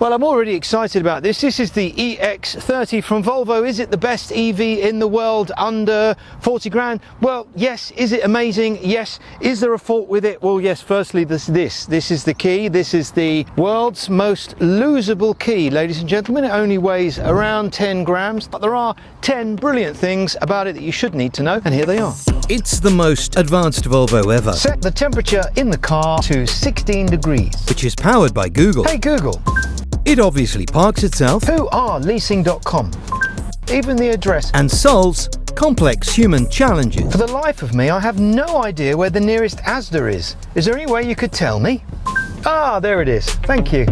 Well, I'm already excited about this. This is the EX30 from Volvo. Is it the best EV in the world under 40 grand? Well, yes. Is it amazing? Yes. Is there a fault with it? Well, yes. Firstly, this is the key. This is the world's most losable key, ladies and gentlemen. It only weighs around 10 grams, but there are 10 brilliant things about it that you should need to know, and here they are. It's the most advanced Volvo ever. Set the temperature in the car to 16 degrees. Which is powered by Google. Hey Google. It obviously parks itself. Who are Leasing.com? Even the address. And solves complex human challenges. For the life of me, I have no idea where the nearest Asda is. Is there any way you could tell me? Ah, there it is. Thank you.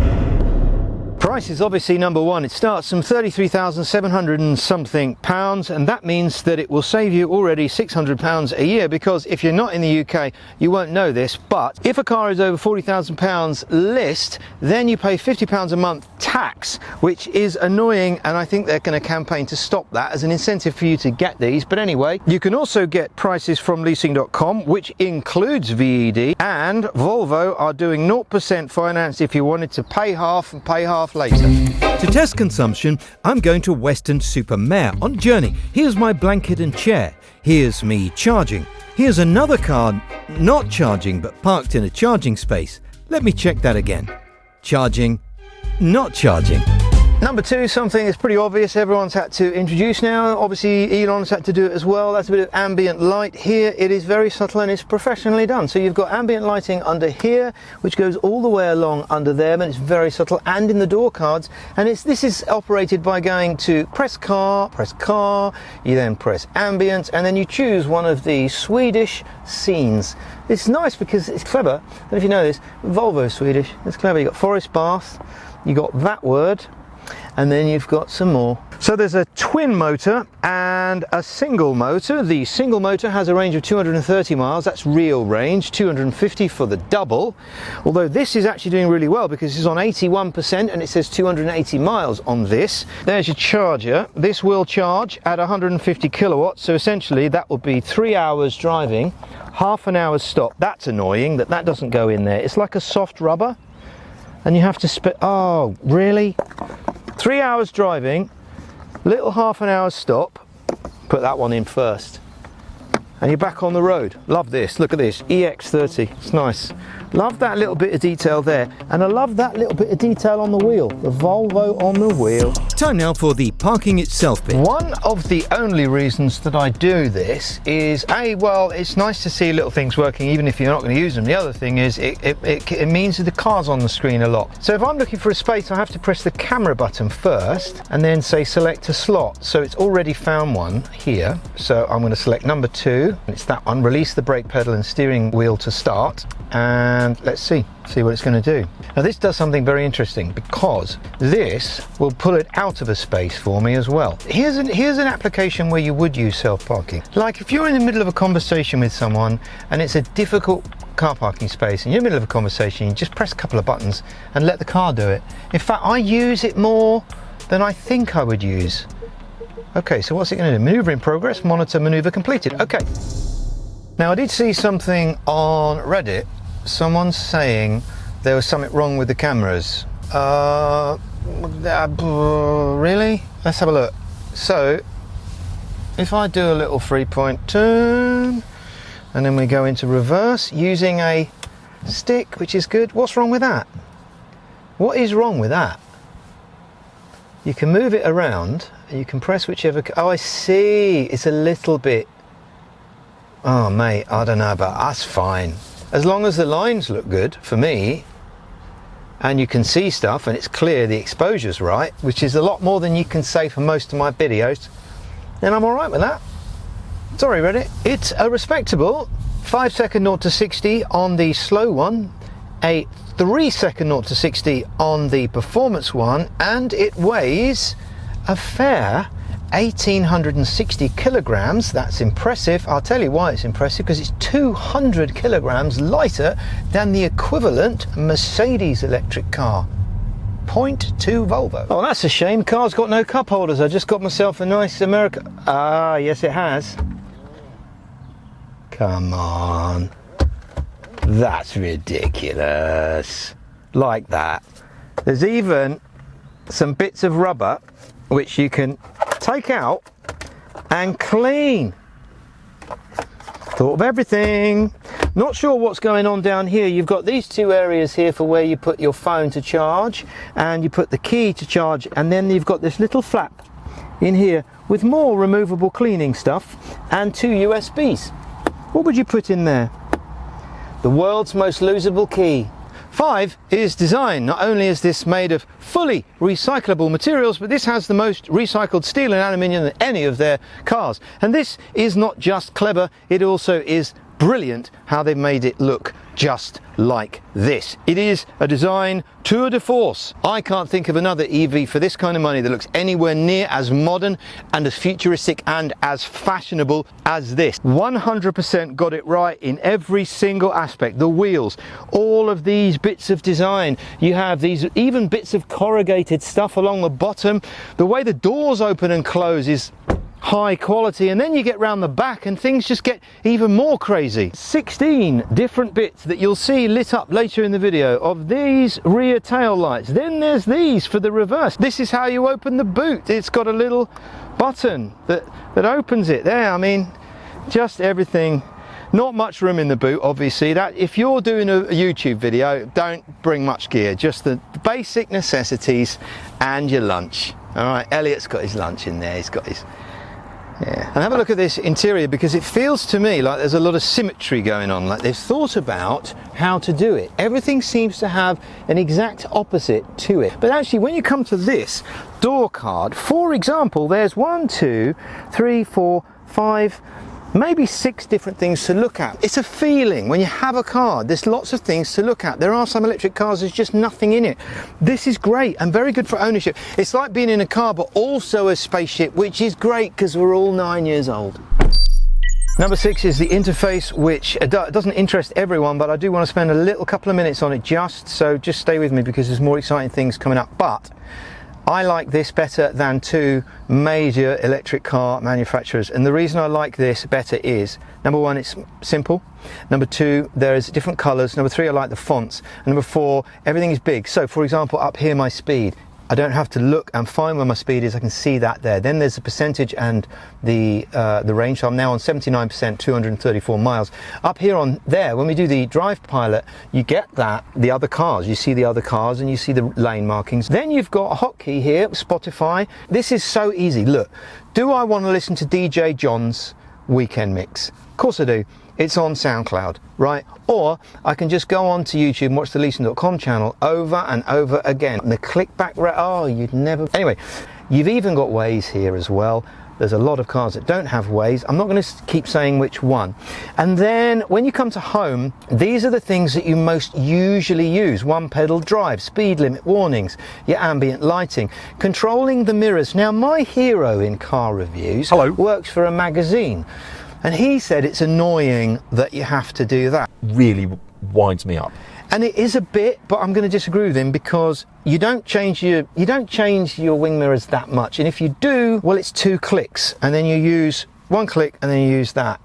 Price is obviously number one. It starts from 33,700 and something pounds, and that means that it will save you already £600 a year, because if you're not in the UK you won't know this, but if a car is over £40,000 list, then you pay £50 a month tax, which is annoying, and I think they're going to campaign to stop that as an incentive for you to get these. But anyway, you can also get prices from Leasing.com, which includes VED, and Volvo are doing 0% finance if you wanted to pay half and pay half later. To test consumption, I'm going to Weston-super-Mare on journey. Here's my blanket and chair. Here's me charging. Here's another car not charging but parked in a charging space. Let me check that again. Charging, not charging. Number two, something that's pretty obvious, everyone's had to introduce now. Obviously Elon's had to do it as well. That's a bit of ambient light here. It is very subtle and it's professionally done. So you've got ambient lighting under here, which goes all the way along under there, and it's very subtle, and in the door cards. And this is operated by going to press car, you then press ambient, and then you choose one of the Swedish scenes. It's nice because it's clever. I don't know if you know this, Volvo is Swedish. It's clever. You've got forest bath, you got that word, and then you've got some more. So there's a twin motor and a single motor. The single motor has a range of 230 miles, that's real range, 250 for the double. Although this is actually doing really well because it's on 81% and it says 280 miles on this. There's your charger. This will charge at 150 kilowatts, so essentially that will be 3 hours driving, half an hour's stop. That's annoying that doesn't go in there. It's like a soft rubber and you have to oh, really? 3 hours driving, little half an hour stop, put that one in first, and you're back on the road. Love this, look at this, EX30, it's nice. Love that little bit of detail there, and I love that little bit of detail on the wheel, the Volvo on the wheel. Time now for the parking itself bit. One of the only reasons that I do this is, well, it's nice to see little things working even if you're not going to use them. The other thing is it means that the car's on the screen a lot. So if I'm looking for a space, I have to press the camera button first and then say select a slot. So it's already found one here. So I'm going to select number 2. It's that one. Release the brake pedal and steering wheel to start. And let's see what it's going to do. Now this does something very interesting because this will pull it out of a space for me as well. Here's an application where you would use self-parking. Like if you're in the middle of a conversation with someone and it's a difficult car parking space and you're in the middle of a conversation, you just press a couple of buttons and let the car do it. In fact, I use it more than I think I would use. Okay, so what's it going to do? Maneuver in progress, monitor maneuver completed. Okay. Now I did see something on Reddit. Someone's saying there was something wrong with the cameras. Really? Let's have a look. So if I do a little 3-point turn and then we go into reverse using a stick, which is good. What's wrong with that? What is wrong with that? You can move it around, you can press whichever. Oh, I see. It's a little bit. Oh mate, I don't know, but that's fine. As long as the lines look good for me and you can see stuff and it's clear, the exposure's right, which is a lot more than you can say for most of my videos, then I'm alright with that. Sorry Reddit. It's a respectable 5-second 0 to 60 on the slow one, a 3-second 0 to 60 on the performance one, and it weighs a fair 1,860 kilograms. That's impressive. I'll tell you why it's impressive, because it's 200 kilograms lighter than the equivalent Mercedes electric car. 0.2 Volvo. Oh, that's a shame. Car's got no cup holders. I just got myself a nice American. Ah, yes it has. Come on. That's ridiculous. Like that. There's even some bits of rubber which you can take out and clean. Thought of everything. Not sure what's going on down here. You've got these two areas here for where you put your phone to charge, and you put the key to charge, and then you've got this little flap in here with more removable cleaning stuff and two USBs. What would you put in there? The world's most losable key. 5 is design. Not only is this made of fully recyclable materials, but this has the most recycled steel and aluminium than any of their cars. And this is not just clever, it also is brilliant how they've made it look just like this. It is a design tour de force. I can't think of another EV for this kind of money that looks anywhere near as modern and as futuristic and as fashionable as this. 100% got it right in every single aspect. The wheels, all of these bits of design. You have these even bits of corrugated stuff along the bottom. The way the doors open and close is high quality, and then you get round the back and things just get even more crazy. 16 different bits that you'll see lit up later in the video of these rear tail lights. Then there's these for the reverse. This is how you open the boot. It's got a little button that opens it there. I mean, just everything. Not much room in the boot, obviously. That if you're doing a YouTube video, don't bring much gear, just the basic necessities and your lunch. All right, Elliot's got his lunch in there. He's got his and have a look at this interior, because it feels to me like there's a lot of symmetry going on, like they've thought about how to do it. Everything seems to have an exact opposite to it. But actually, when you come to this door card, for example, there's 1, 2, 3, 4, 5, maybe 6 different things to look at. It's a feeling when you have a car. There's lots of things to look at. There are some electric cars, there's just nothing in it. This is great and very good for ownership. It's like being in a car but also a spaceship, which is great because we're all 9 years old. Number 6 is the interface, which doesn't interest everyone, but I do want to spend a couple of minutes on it just stay with me, because there's more exciting things coming up. But I like this better than 2 major electric car manufacturers, and the reason I like this better is, number 1, it's simple. Number 2, there's different colours. Number 3, I like the fonts. And number 4, everything is big. So for example, up here, my speed, I don't have to look and find where my speed is. I can see that there. Then there's the percentage and the range. So I'm now on 79%, 234 miles. Up here on there, when we do the drive pilot, you get that, the other cars. You see the other cars and you see the lane markings. Then you've got a hotkey here, Spotify. This is so easy. Look, do I want to listen to DJ John's weekend mix? Of course I do. It's on SoundCloud, right? Or I can just go on to YouTube and watch the Leasing.com channel over and over again. And the clickback rate, oh, you'd never... Anyway, you've even got Waze here as well. There's a lot of cars that don't have Waze. I'm not going to keep saying which one. And then when you come to home, these are the things that you most usually use. 1-pedal drive, speed limit warnings, your ambient lighting, controlling the mirrors. Now, my hero in car reviews works for a magazine. And he said it's annoying that you have to do that. Really winds me up. And it is a bit, but I'm going to disagree with him, because you don't change your wing mirrors that much. And if you do, well, it's 2 clicks, and then you use 1 click and then you use that.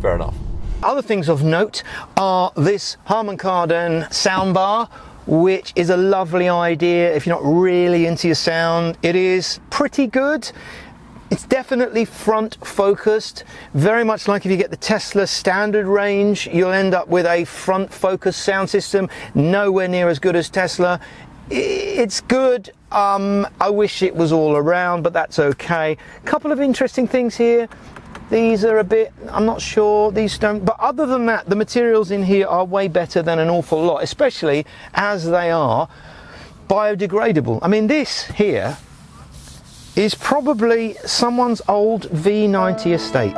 Fair enough. Other things of note are this Harman Kardon soundbar, which is a lovely idea if you're not really into your sound. It is pretty good. It's definitely front focused, very much like if you get the Tesla standard range, you'll end up with a front focused sound system, nowhere near as good as Tesla. It's good. I wish it was all around, but that's okay. Couple of interesting things here. These are a bit, I'm not sure, these don't, but other than that, the materials in here are way better than an awful lot, especially as they are biodegradable. I mean, this here is probably someone's old V90 estate.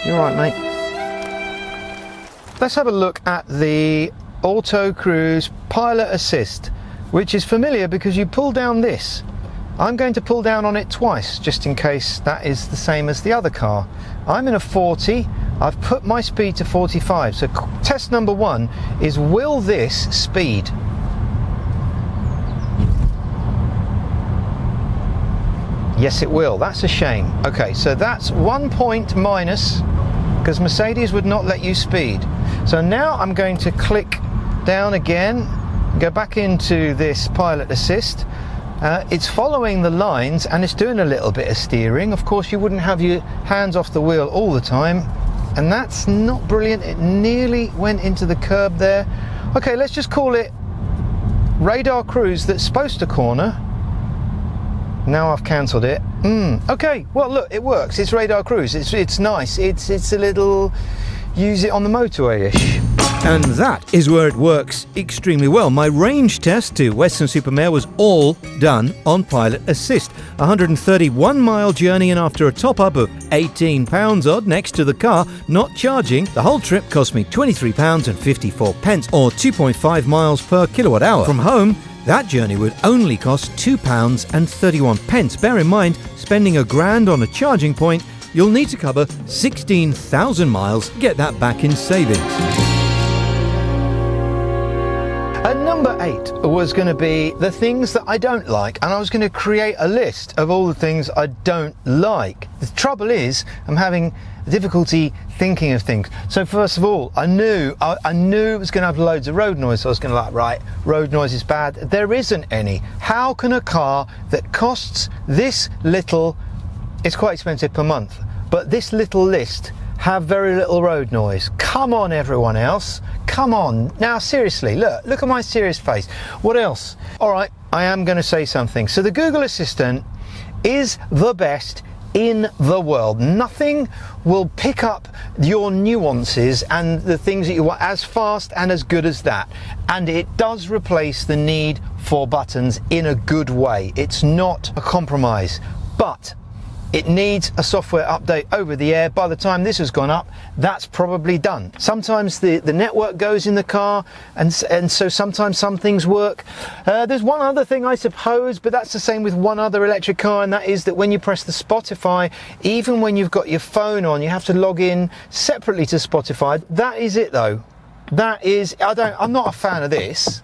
You're right, mate. Let's have a look at the Auto Cruise Pilot Assist, which is familiar because you pull down this. I'm going to pull down on it twice, just in case that is the same as the other car. I'm in a 40, I've put my speed to 45, so test number 1 is, will this speed? Yes, it will. That's a shame. Okay, so that's 1 point minus, because Mercedes would not let you speed. So now I'm going to click down again, Go back into this pilot assist. It's following the lines and it's doing a little bit of steering. Of course, you wouldn't have your hands off the wheel all the time, and that's not brilliant. It nearly went into the curb there. Okay, let's just call it radar cruise that's supposed to corner. Now I've cancelled it. Okay, well look, it works. It's radar cruise. It's nice. It's a little use it on the motorway-ish. And that is where it works extremely well. My range test to Weston-super-Mare was all done on pilot assist. 131-mile journey, and after a top-up of £18 odd next to the car, not charging, the whole trip cost me £23.54, or 2.5 miles per kilowatt hour. From home, that journey would only cost £2.31. Bear in mind, spending £1,000 on a charging point, you'll need to cover 16,000 miles to get that back in savings. Number 8 was going to be the things that I don't like, and I was going to create a list of all the things I don't like. The trouble is, I'm having difficulty thinking of things. So first of all, I knew it was going to have loads of road noise. So I was going to like, right, road noise is bad. There isn't any. How can a car that costs this little, it's quite expensive per month, but this little list have very little road noise? Come on, everyone else. Come on. Now, seriously, look at my serious face. What else? All right, I am going to say something. So the Google Assistant is the best in the world. Nothing will pick up your nuances and the things that you want as fast and as good as that. And it does replace the need for buttons in a good way. It's not a compromise, but it needs a software update over the air. By the time this has gone up, that's probably done. Sometimes the network goes in the car, and so sometimes some things work. There's one other thing, I suppose, but that's the same with one other electric car, and that is that when you press the Spotify, even when you've got your phone on, you have to log in separately to Spotify. That is it, though. That is, I'm not a fan of this.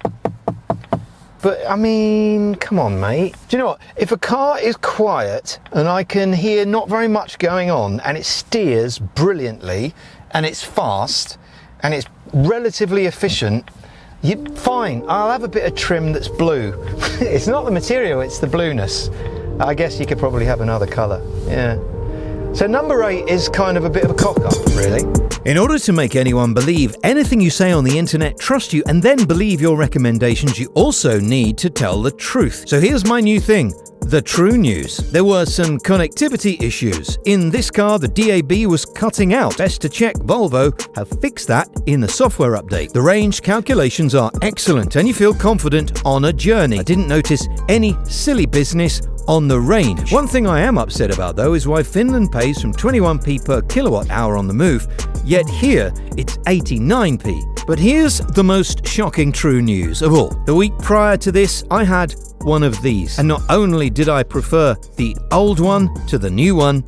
But I mean, come on, mate. Do you know what? If a car is quiet and I can hear not very much going on and it steers brilliantly and it's fast and it's relatively efficient, fine. I'll have a bit of trim that's blue. It's not the material, it's the blueness. I guess you could probably have another colour. Yeah. So number 8 is kind of a bit of a cock-up, really. In order to make anyone believe anything you say on the internet, trust you, and then believe your recommendations, you also need to tell the truth. So here's my new thing, the true news. There were some connectivity issues. In this car, the DAB was cutting out. Best to check Volvo have fixed that in the software update. The range calculations are excellent and you feel confident on a journey. I didn't notice any silly business on the range. One thing I am upset about though is why Finland pays from 21p per kilowatt hour on the move, yet here it's 89p. But here's the most shocking true news of all. The week prior to this, I had one of these. And not only did I prefer the old one to the new one,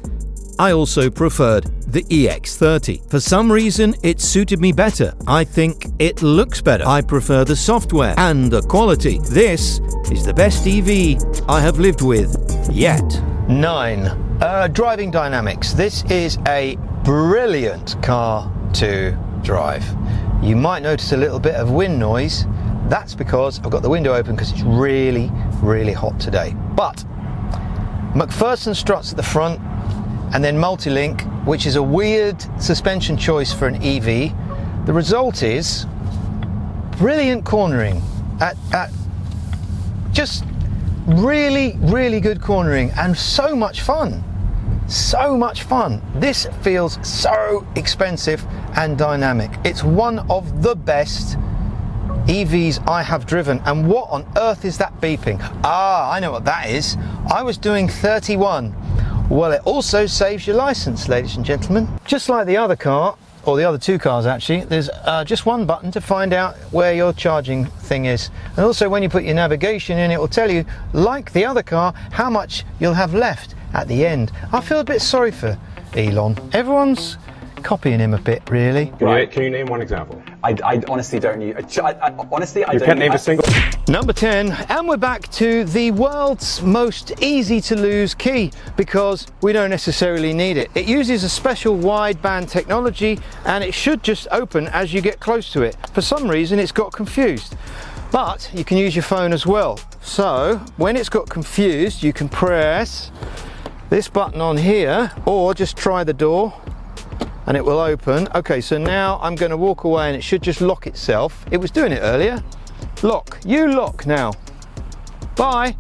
I also preferred the EX30. For some reason, it suited me better. I think it looks better. I prefer the software and the quality. This is the best EV I have lived with yet. 9. Driving dynamics. This is a brilliant car to drive. You might notice a little bit of wind noise. That's because I've got the window open because it's really, really hot today. But McPherson struts at the front, and then multi-link, which is a weird suspension choice for an EV. The result is brilliant cornering at just really, really good cornering and so much fun. So much fun. This feels so expensive and dynamic. It's one of the best EVs I have driven. And what on earth is that beeping? Ah, I know what that is. I was doing 31. Well, it also saves your license, ladies and gentlemen. Just like the other car, or the other two cars actually, there's just one button to find out where your charging thing is. And also when you put your navigation in, it will tell you, like the other car, how much you'll have left at the end. I feel a bit sorry for Elon. Everyone's copying him a bit, really. Can you name one example? I honestly don't use. Honestly, I You don't. can't name a single. Number 10, and we're back to the world's most easy to lose key, because we don't necessarily need it. It uses a special wideband technology and it should just open as you get close to it. For some reason it's got confused. But you can use your phone as well. So when it's got confused, you can press this button on here, or just try the door and it will open. Okay, so now I'm going to walk away and it should just lock itself. It was doing it earlier. Lock. You lock now. Bye.